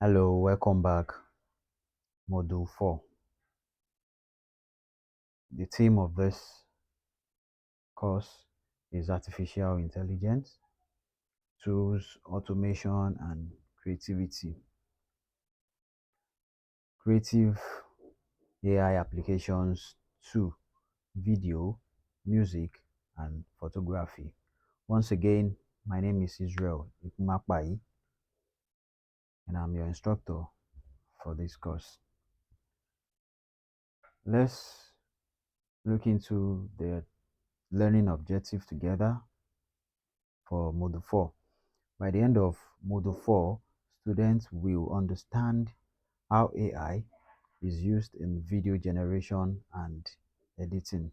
Hello, welcome back. Module 4. The theme of this course is artificial intelligence, tools, automation, and creativity. Creative AI applications to video, music, and photography. Once again, my name is Israel Ikumakpai, and I'm your instructor for this course. Let's look into the learning objective together for Module 4. By the end of Module 4, students will understand how AI is used in video generation and editing,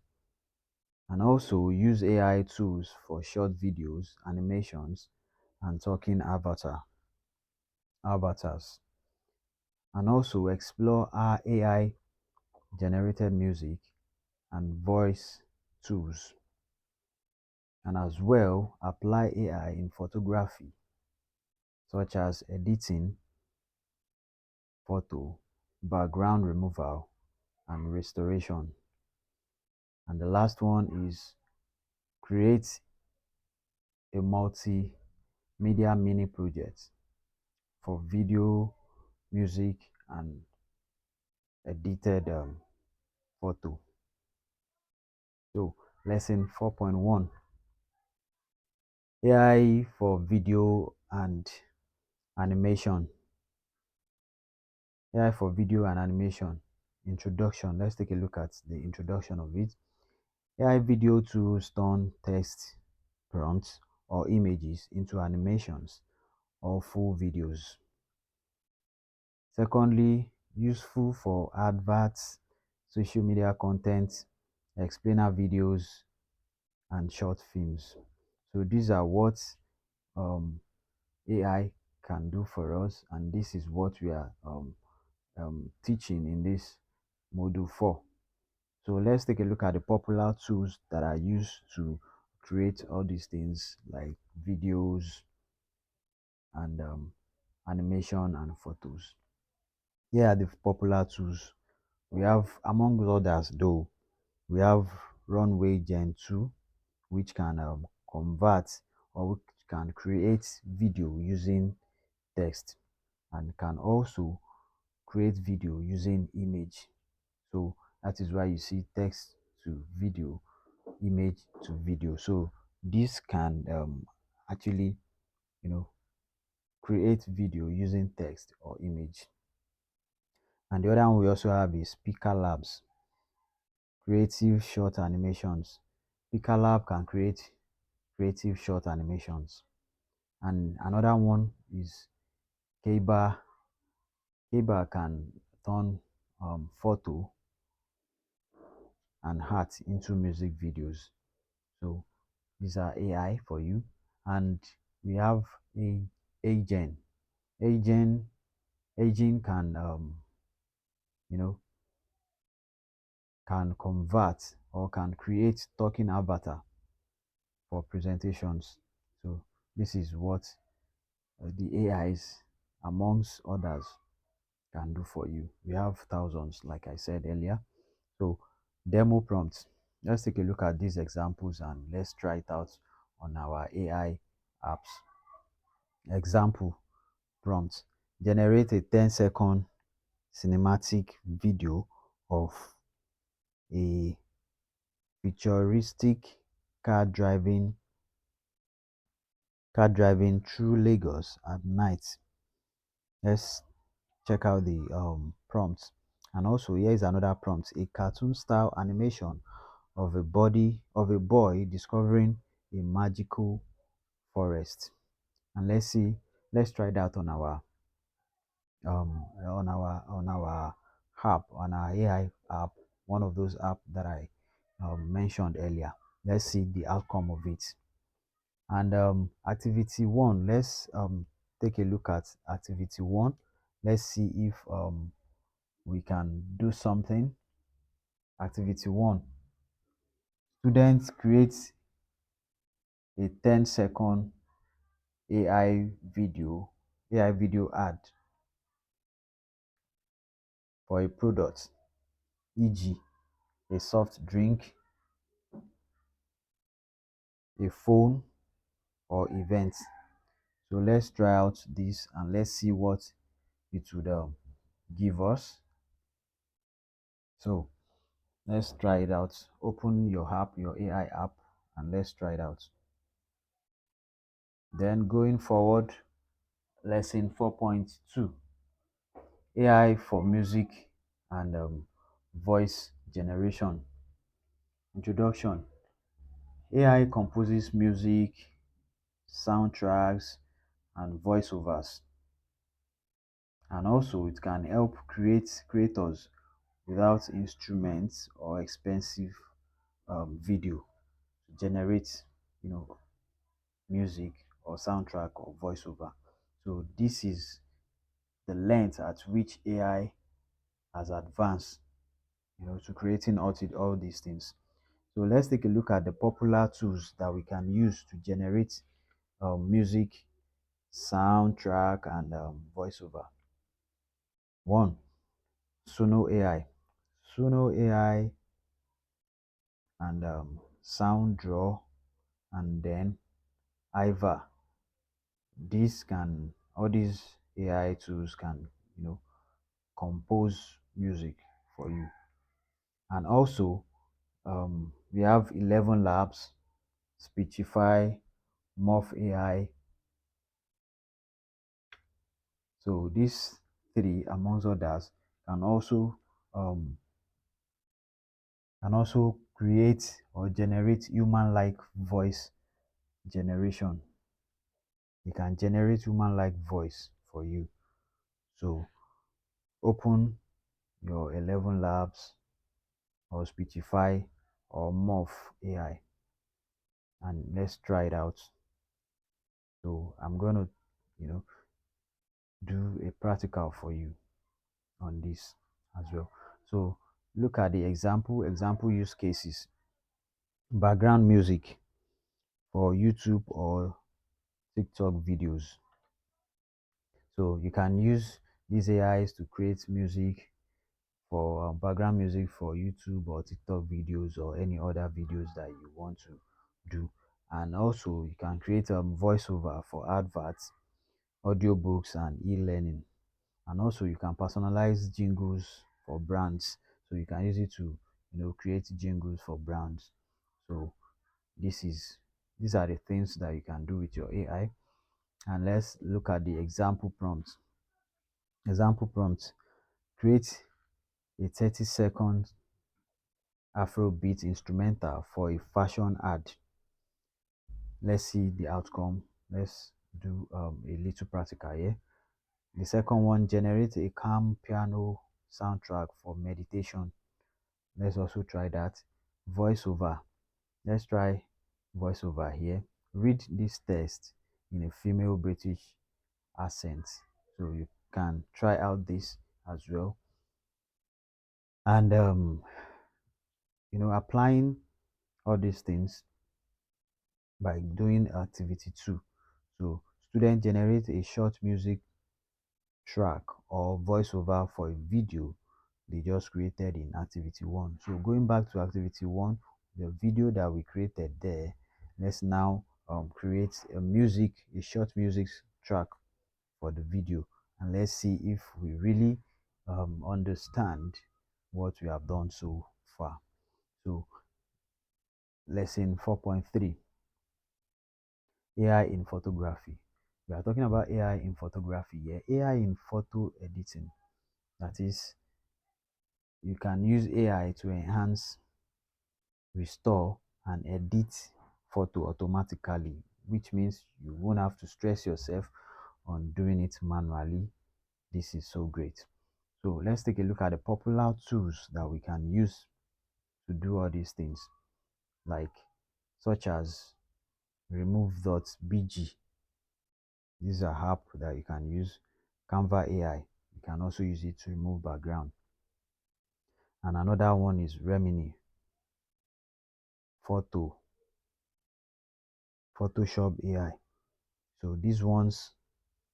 and also use AI tools for short videos, animations, and talking avatars, and also explore how AI generated music and voice tools, and as well apply AI in photography, such as editing photo, background removal, and restoration. And the last one is create a multimedia mini project for video, music, and edited photo. So, lesson 4.1, AI for video and animation. AI for video and animation. Introduction. Let's take a look at the introduction of it. AI video tools turn text prompts or images into animations or full videos. Secondly, useful for adverts, social media content, explainer videos, and short films. So these are what um, AI can do for us, and this is what we are teaching in this module 4. So let's take a look at the popular tools that are used to create all these things like videos and animation and photos. Here are the popular tools. We have, among others though, we have Runway Gen 2, which can convert or which can create video using text, and can also create video using image. So that is why you see text to video, image to video. So this can actually, create video using text or image. And the other one we also have is Speaker Labs, creative short animations. Speaker Lab can create creative short animations. And another one is Keba. Keba can turn photo and art into music videos. So these are AI for you. And we have a Agen. Agen Aging can you know can convert or can create talking avatar for presentations. So this is what the AIs, amongst others, can do for you. We have thousands, like I said earlier. So demo prompts. Let's take a look at these examples and let's try it out on our AI apps. Example prompt: generate a 10-second cinematic video of a futuristic car driving through Lagos at night. Let's check out the prompts. And also here is another prompt: a cartoon style animation of a boy discovering a magical forest. And let's try that on our app, on our AI app, one of those apps that I mentioned earlier. Let's see the outcome of it. And activity one, let's take a look at activity one. Let's see if we can do something. Activity one: students create a 10-second AI video ad for a product, e.g., a soft drink, a phone, or event. So let's try out this and let's see what it would give us. So let's try it out. Open your app, your AI app, and let's try it out. Then going forward, lesson 4.2, AI for music and voice generation. Introduction. AI composes music, soundtracks, and voiceovers, and also it can help create creators without instruments or expensive video to generate, you know, music or soundtrack or voiceover. So this is the length at which AI has advanced, to creating all these things. So let's take a look at the popular tools that we can use to generate music, soundtrack, and voiceover. One, Suno AI. Suno AI and SoundDraw, and then Iva. All these AI tools can, compose music for you. And also, we have 11 Labs, Speechify, Morph AI. So these three, amongst others, can also um, create or generate human-like voice generation. It can generate human-like voice for you. So open your 11 Labs or Speechify or Morph AI and let's try it out. So I'm going to, do a practical for you on this as well. So look at the example use cases. Background music for YouTube or TikTok videos. So you can use these AIs to create music for background music for YouTube or TikTok videos or any other videos that you want to do. And also you can create a voiceover for adverts, audiobooks, and e-learning. And also you can personalize jingles for brands. So you can use it to, create jingles for brands. So these are the things that you can do with your AI. And let's look at the example prompts. Example prompts: create a 30-second Afrobeat instrumental for a fashion ad. Let's see the outcome. Let's do a little practical here. The second one: generate a calm piano soundtrack for meditation. Let's also try that. Voiceover. Let's try voiceover here. Read this text in a female British accent. So you can try out this as well. And applying all these things by doing activity 2. So student generate a short music track or voiceover for a video they just created in activity 1. So going back to activity 1, the video that we created there, let's now create a short music track for the video, and let's see if we really understand what we have done so far. So lesson 4.3, AI in photography. We are talking about AI in photography here. AI in photo editing. That is, you can use AI to enhance, restore, and edit photo automatically, which means you won't have to stress yourself on doing it manually. This is so great. So let's take a look at the popular tools that we can use to do all these things, like such as remove.bg. This is an app that you can use. Canva AI. You can also use it to remove background. And another one is Remini Photo, Photoshop AI. So these ones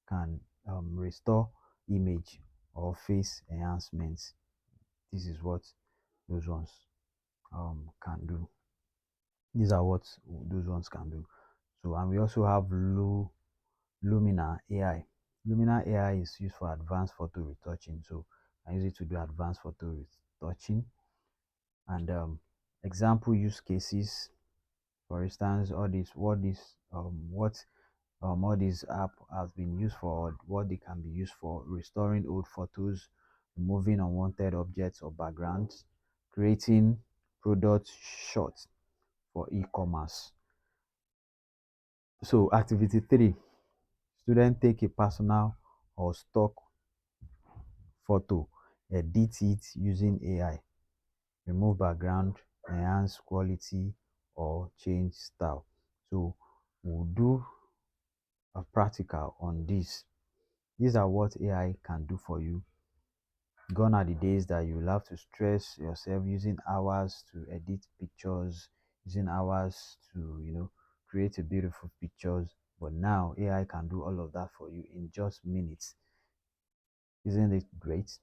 can restore image or face enhancements. This is what those ones can do. These are what those ones can do. So, and we also have Lumina AI. Lumina AI is used for advanced photo retouching. So I use it to do advanced photo retouching. And example use cases, for instance, all this app has been used for, what they can be used for: restoring old photos, removing unwanted objects or backgrounds, creating product shots for e-commerce. So activity 3: student take a personal or stock photo, edit it using AI, remove background, enhance quality, or change style. So we'll do a practical on this. These are what AI can do for you. Gone are the days that you'll have to stress yourself using hours to edit pictures, using hours to, create a beautiful pictures. But now AI can do all of that for you in just minutes. Isn't it great?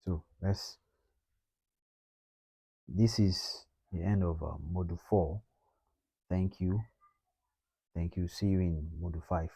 So this is the end of module 4. Thank you. See you in module 5.